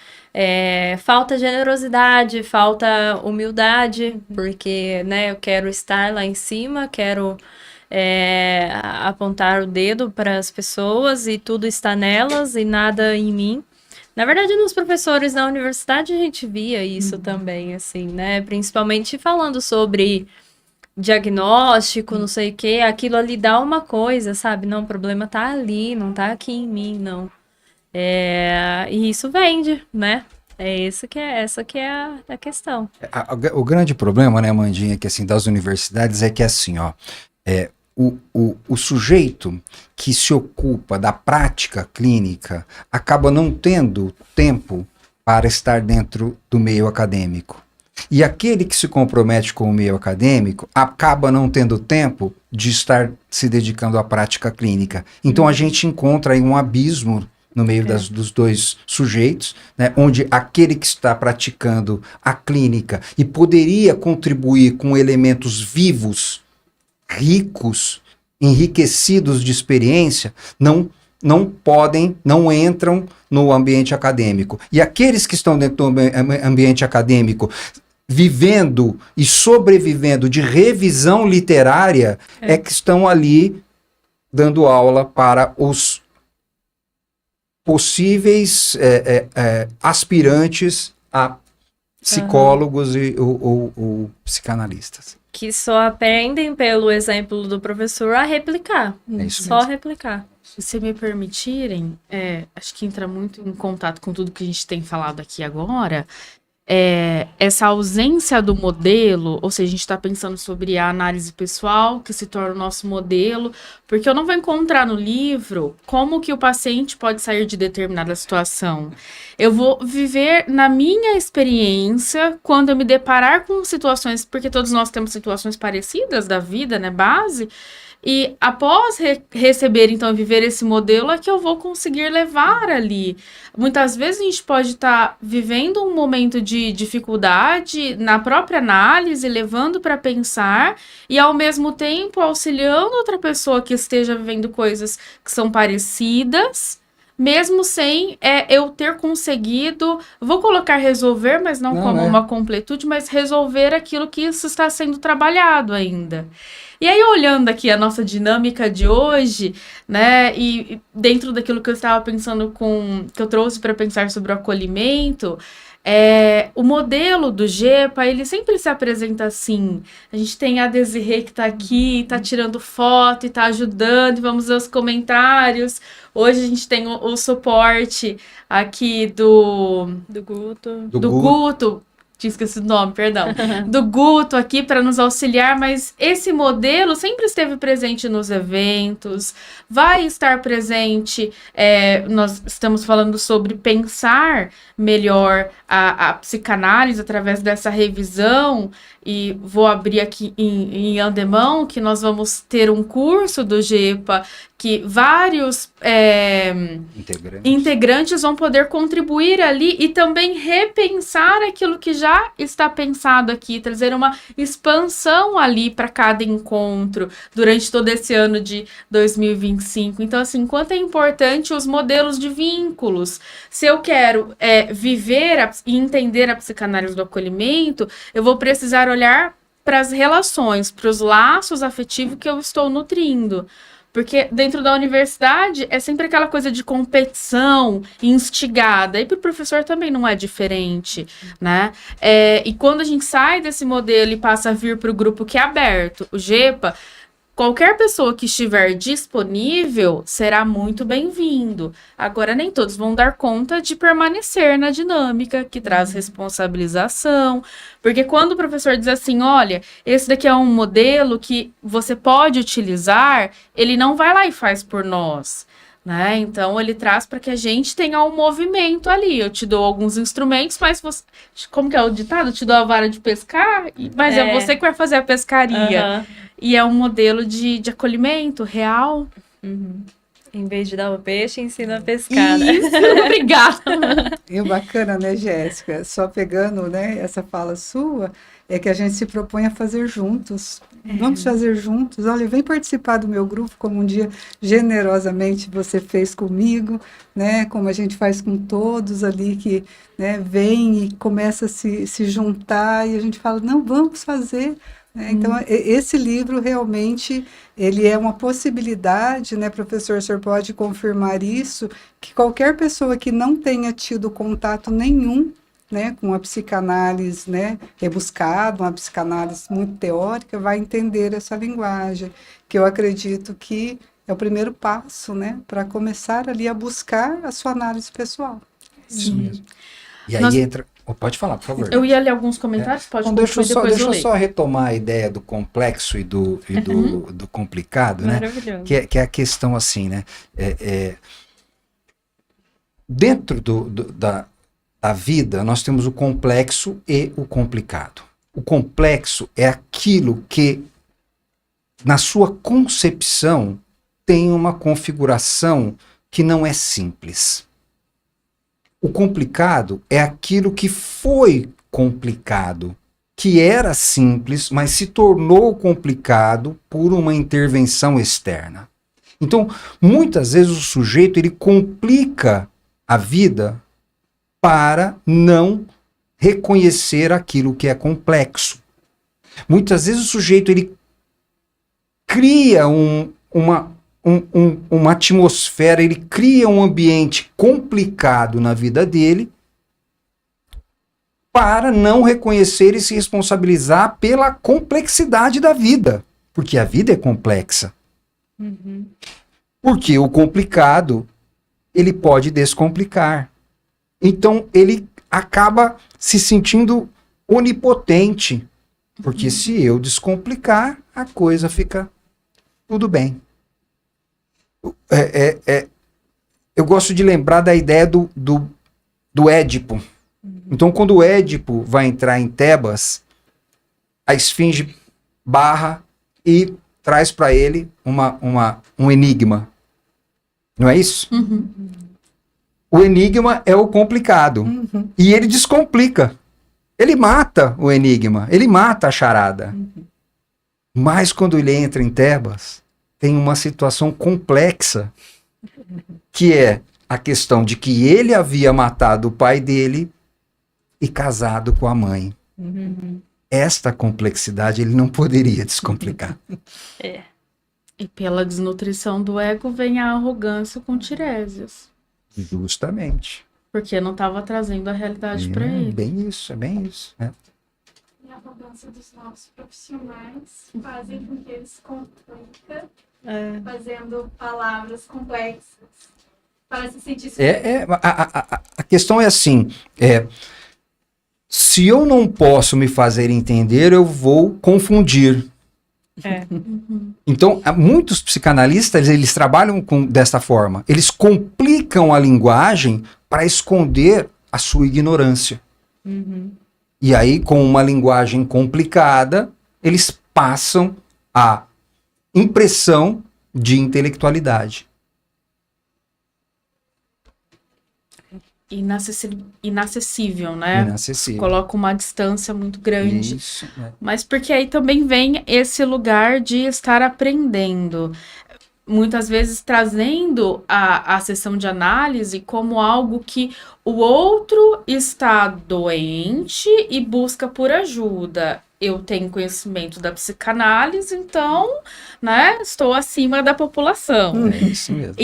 Falta generosidade, falta humildade, porque, né, eu quero estar lá em cima, quero... apontar o dedo para as pessoas e tudo está nelas e nada em mim. Na verdade, nos professores da universidade a gente via isso também, assim, né? Principalmente falando sobre diagnóstico, não sei o quê, aquilo ali dá uma coisa, sabe? Não, o problema tá ali, não tá aqui em mim, não. E isso vende, né? Essa que é a questão. O grande problema, né, Amandinha, que assim, das universidades é que assim, ó, o sujeito que se ocupa da prática clínica acaba não tendo tempo para estar dentro do meio acadêmico. E aquele que se compromete com o meio acadêmico acaba não tendo tempo de estar se dedicando à prática clínica. Então a gente encontra aí um abismo no meio dos dois sujeitos, né, onde aquele que está praticando a clínica e poderia contribuir com elementos vivos, ricos, enriquecidos de experiência, não entram no ambiente acadêmico. E aqueles que estão dentro do ambiente acadêmico, vivendo e sobrevivendo de revisão literária, é que estão ali dando aula para os possíveis aspirantes a psicólogos ou psicanalistas. Que só aprendem, pelo exemplo do professor, a replicar. É isso Só mesmo. replicar. Se me permitirem, acho que entra muito em contato com tudo que a gente tem falado aqui agora, essa ausência do modelo, ou seja, a gente está pensando sobre a análise pessoal, que se torna o nosso modelo, porque eu não vou encontrar no livro como que o paciente pode sair de determinada situação. Eu vou viver na minha experiência, quando eu me deparar com situações, porque todos nós temos situações parecidas da vida, né, base, e após receber, então, viver esse modelo, é que eu vou conseguir levar ali. Muitas vezes a gente pode estar vivendo um momento de dificuldade na própria análise, levando para pensar, e ao mesmo tempo auxiliando outra pessoa que esteja vivendo coisas que são parecidas, mesmo sem eu ter conseguido, vou colocar resolver, mas não como uma completude, mas resolver aquilo que isso está sendo trabalhado ainda. E aí, olhando aqui a nossa dinâmica de hoje, né, e dentro daquilo que eu estava pensando que eu trouxe para pensar sobre o acolhimento, o modelo do GEPA, ele sempre se apresenta assim. A gente tem a Desirê que está aqui, está tirando foto e está ajudando, vamos ver os comentários. Hoje a gente tem o suporte aqui do Guto. Tinha esquecido o nome, perdão, do Guto aqui para nos auxiliar, mas esse modelo sempre esteve presente nos eventos, vai estar presente, nós estamos falando sobre pensar melhor a psicanálise através dessa revisão, e vou abrir aqui em andemão que nós vamos ter um curso do GEPA que vários integrantes vão poder contribuir ali e também repensar aquilo que já está pensado aqui, trazer uma expansão ali para cada encontro durante todo esse ano de 2025. Então, assim, quanto é importante os modelos de vínculos. Se eu quero viver e entender a psicanálise do acolhimento, eu vou precisar olhar para as relações, para os laços afetivos que eu estou nutrindo. Porque dentro da universidade é sempre aquela coisa de competição instigada. E para o professor também não é diferente, né? E quando a gente sai desse modelo e passa a vir para o grupo que é aberto, o GEPA, qualquer pessoa que estiver disponível será muito bem-vindo. Agora, nem todos vão dar conta de permanecer na dinâmica que traz responsabilização. Porque quando o professor diz assim, olha, esse daqui é um modelo que você pode utilizar, ele não vai lá e faz por nós. Né? Então, ele traz para que a gente tenha um movimento ali. Eu te dou alguns instrumentos, mas você... Como que é o ditado? Eu te dou a vara de pescar, mas é você que vai fazer a pescaria. E é um modelo de acolhimento real. Em vez de dar o peixe, ensina a pescar. Isso, obrigada. E bacana, né, Jéssica? Só pegando, né, essa fala sua, é que a gente se propõe a fazer juntos. Vamos fazer juntos. Olha, vem participar do meu grupo, como um dia generosamente você fez comigo, né? Como a gente faz com todos ali que, né, vem e começa a se juntar e a gente fala, não, vamos fazer. Então, esse livro realmente, ele é uma possibilidade, né, professor, o senhor pode confirmar isso, que qualquer pessoa que não tenha tido contato nenhum, né, com a psicanálise, né, rebuscada, uma psicanálise muito teórica, vai entender essa linguagem, que eu acredito que é o primeiro passo, né, para começar ali a buscar a sua análise pessoal. Isso mesmo. E aí Pode falar, por favor. Eu ia ler alguns comentários, pode Então, deixa eu ler. só retomar a ideia do complexo e do complicado, né? Maravilhoso. Que é a questão assim, né? Dentro da vida, nós temos o complexo e o complicado. O complexo é aquilo que, na sua concepção, tem uma configuração que não é simples. O complicado é aquilo que foi complicado, que era simples, mas se tornou complicado por uma intervenção externa. Então, muitas vezes o sujeito ele complica a vida para não reconhecer aquilo que é complexo. Muitas vezes o sujeito ele cria uma atmosfera, ele cria um ambiente complicado na vida dele para não reconhecer e se responsabilizar pela complexidade da vida, porque a vida é complexa. Porque o complicado, ele pode descomplicar. Então, ele acaba se sentindo onipotente, porque se eu descomplicar, a coisa fica tudo bem. Eu gosto de lembrar da ideia do Édipo. Então, quando o Édipo vai entrar em Tebas, a esfinge barra e traz para ele um enigma. Não é isso? O enigma é o complicado. E ele descomplica. Ele mata o enigma. Ele mata a charada. Mas quando ele entra em Tebas, tem uma situação complexa, que é a questão de que ele havia matado o pai dele e casado com a mãe. Esta complexidade ele não poderia descomplicar. E pela desnutrição do ego vem a arrogância com Tiresias. Justamente. Porque não estava trazendo a realidade para ele. É bem isso. E a arrogância dos nossos profissionais fazem com que eles se compliquem, fazendo palavras complexas para se sentir A questão é assim, se eu não posso me fazer entender, eu vou confundir. Então, muitos psicanalistas, eles trabalham desta forma. Eles complicam a linguagem para esconder a sua ignorância. E aí, com uma linguagem complicada, eles passam a impressão de intelectualidade. Inacessível, né? Inacessível. Coloca uma distância muito grande. Isso. Mas porque aí também vem esse lugar de estar aprendendo. Muitas vezes trazendo a sessão de análise como algo que o outro está doente e busca por ajuda. Eu tenho conhecimento da psicanálise, então, né, estou acima da população. É isso mesmo.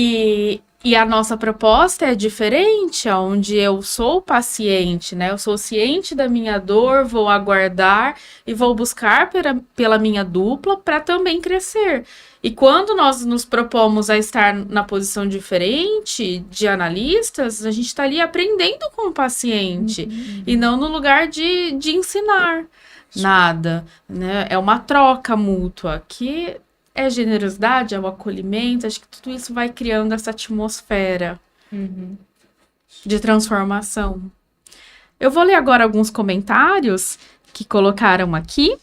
E a nossa proposta é diferente, onde eu sou paciente, né? Eu sou ciente da minha dor, vou aguardar e vou buscar pela minha dupla para também crescer. E quando nós nos propomos a estar na posição diferente de analistas, a gente está ali aprendendo com o paciente e não no lugar de ensinar nada, né? É uma troca mútua que é generosidade, é o acolhimento, acho que tudo isso vai criando essa atmosfera de transformação. Eu vou ler agora alguns comentários que colocaram aqui.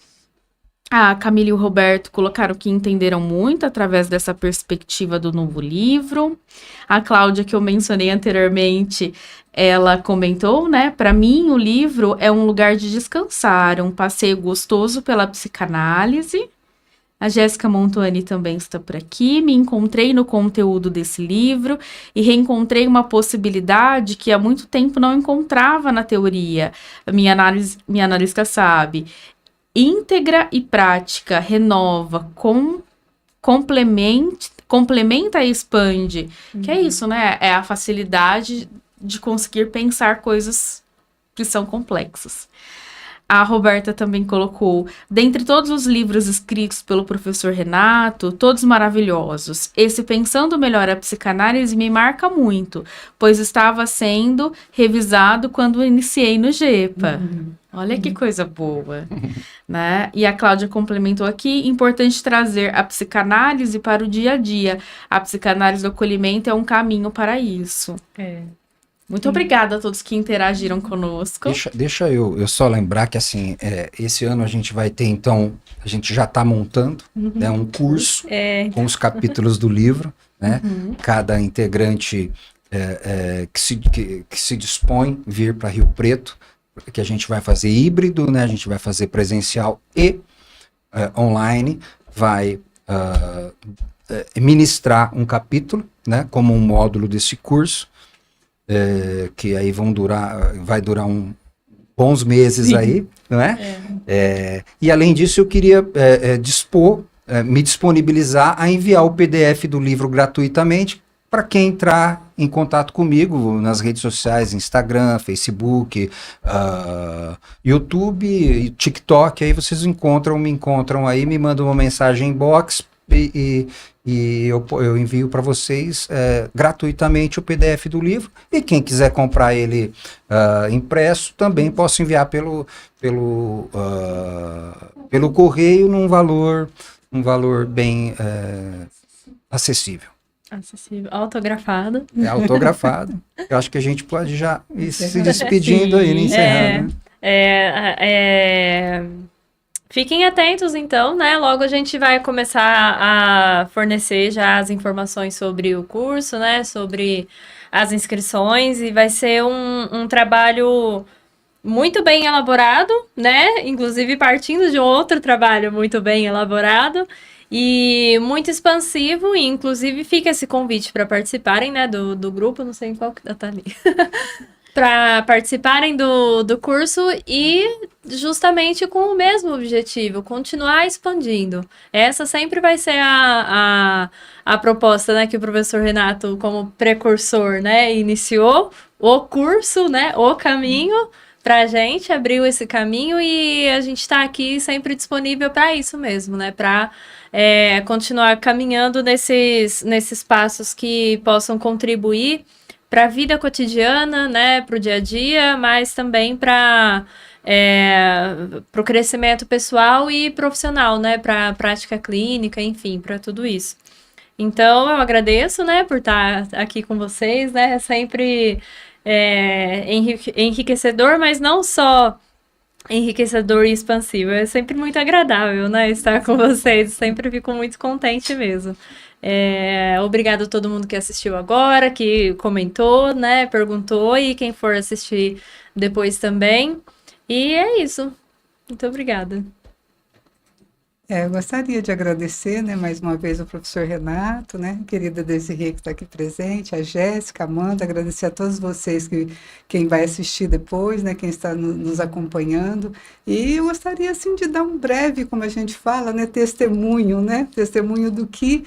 A Camila e o Roberto colocaram que entenderam muito através dessa perspectiva do novo livro. A Cláudia, que eu mencionei anteriormente, ela comentou, né? Para mim, o livro é um lugar de descansar, um passeio gostoso pela psicanálise. A Jéssica Montoni também está por aqui. Me encontrei no conteúdo desse livro e reencontrei uma possibilidade que há muito tempo não encontrava na teoria. Minha analista sabe. Íntegra e prática, renova, complementa e expande. Que é isso, né? É a facilidade de conseguir pensar coisas que são complexas. A Roberta também colocou: dentre todos os livros escritos pelo professor Renato, todos maravilhosos, esse Pensando Melhor a Psicanálise me marca muito, pois estava sendo revisado quando iniciei no GEPA. Olha que coisa boa, né? E a Cláudia complementou aqui: importante trazer a psicanálise para o dia a dia. A psicanálise do acolhimento é um caminho para isso. Muito obrigada a todos que interagiram conosco. Deixa eu só lembrar que, assim, esse ano a gente vai ter, então, a gente já está montando, né, um curso com os capítulos do livro, né? Cada integrante que se dispõe vir para Rio Preto, que a gente vai fazer híbrido, né? A gente vai fazer presencial e online, vai ministrar um capítulo, né? Como um módulo desse curso. Que aí vai durar bons meses aí, não é? E além disso, eu queria me disponibilizar a enviar o PDF do livro gratuitamente para quem entrar em contato comigo nas redes sociais, Instagram, Facebook, YouTube, TikTok. Aí vocês me encontram aí, me mandam uma mensagem inbox e eu envio para vocês gratuitamente o PDF do livro, e quem quiser comprar ele impresso, também posso enviar pelo correio num valor bem acessível. Autografado. Autografado. Eu acho que a gente pode já ir se despedindo aí, encerrando. Fiquem atentos, então, né? Logo a gente vai começar a fornecer já as informações sobre o curso, né? Sobre as inscrições, e vai ser um trabalho muito bem elaborado, né? Inclusive partindo de outro trabalho muito bem elaborado e muito expansivo, e inclusive fica esse convite para participarem, né? Do grupo, não sei em qual que tá ali. Para participarem do curso, e justamente com o mesmo objetivo, continuar expandindo. Essa sempre vai ser a proposta, né, que o professor Renato, como precursor, né, iniciou o curso, né, o caminho para a gente, abriu esse caminho, e a gente está aqui sempre disponível para isso mesmo, né, para continuar caminhando nesses passos que possam contribuir para a vida cotidiana, né, para o dia a dia, mas também para o crescimento pessoal e profissional, né, para a prática clínica, enfim, para tudo isso. Então, eu agradeço, né, por estar aqui com vocês, né, é sempre enriquecedor, mas não só enriquecedor e expansivo, é sempre muito agradável, né, estar com vocês, sempre fico muito contente mesmo. Obrigado a todo mundo que assistiu agora, que comentou, né, perguntou, e quem for assistir depois também. E é isso. Muito obrigada. Eu gostaria de agradecer, né, mais uma vez ao professor Renato, né, querida Desirê, que está aqui presente, a Jéssica, a Amanda, agradecer a todos vocês, quem vai assistir depois, né, quem está nos acompanhando. E eu gostaria, assim, de dar um breve, como a gente fala, né, testemunho do que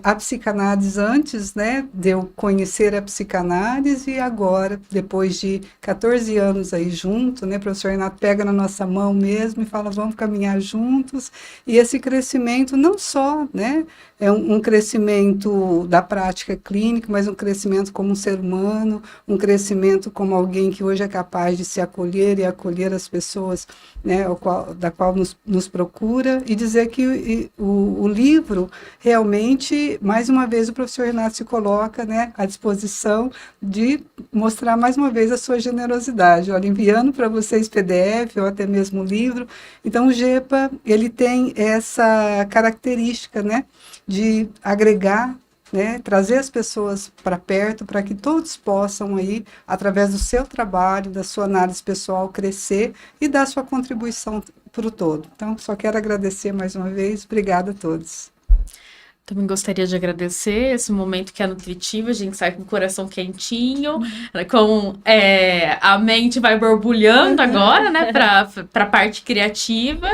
a psicanálise antes, né, de eu conhecer a psicanálise, e agora, depois de 14 anos aí junto, né, o professor Renato pega na nossa mão mesmo e fala, vamos caminhar juntos, e esse crescimento não só, né, é um crescimento da prática clínica, mas um crescimento como um ser humano, um crescimento como alguém que hoje é capaz de se acolher e acolher as pessoas, né, da qual nos procura, e dizer que o livro realmente, mais uma vez, o professor Renato se coloca, né, à disposição de mostrar mais uma vez a sua generosidade, olha, enviando para vocês PDF ou até mesmo livro. Então o GEPA, ele tem essa característica, né, de agregar, né, trazer as pessoas para perto, para que todos possam aí, através do seu trabalho, da sua análise pessoal, crescer e dar sua contribuição para o todo. Então, só quero agradecer mais uma vez. Obrigada a todos. Também gostaria de agradecer esse momento que é nutritivo, a gente sai com o coração quentinho, com a mente vai borbulhando agora, né, para a parte criativa.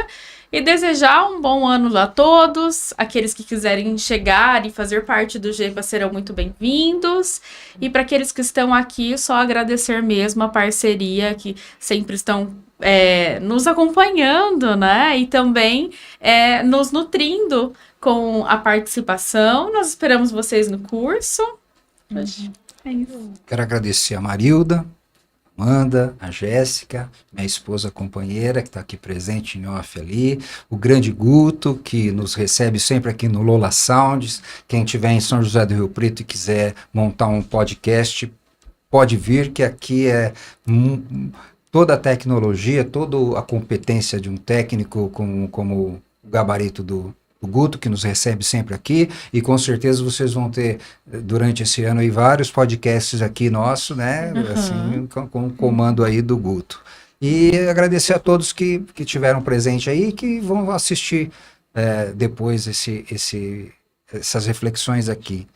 e desejar um bom ano a todos. Aqueles que quiserem chegar e fazer parte do GEPA serão muito bem-vindos. E para aqueles que estão aqui, só agradecer mesmo a parceria, que sempre estão nos acompanhando, né? E também nos nutrindo com a participação. Nós esperamos vocês no curso. É isso. Quero agradecer a Marilda, Amanda, a Jéssica, minha esposa companheira, que está aqui presente em off ali, o grande Guto, que nos recebe sempre aqui no Lola Sounds. Quem estiver em São José do Rio Preto e quiser montar um podcast, pode vir, que aqui toda a tecnologia, toda a competência de um técnico como o gabarito do Guto, que nos recebe sempre aqui, e com certeza vocês vão ter, durante esse ano, aí, vários podcasts aqui nossos, né, assim, com o comando aí do Guto. E agradecer a todos que tiveram presente aí, que vão assistir depois essas reflexões aqui.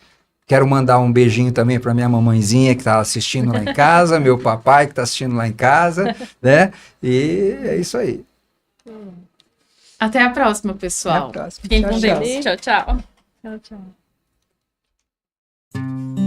Quero mandar um beijinho também para minha mamãezinha que está assistindo lá em casa, meu papai que está assistindo lá em casa, né, e é isso aí. Até a próxima, pessoal. Até a próxima. Fiquem Tchau, com tchau. Deus. Tchau, tchau. Tchau, tchau.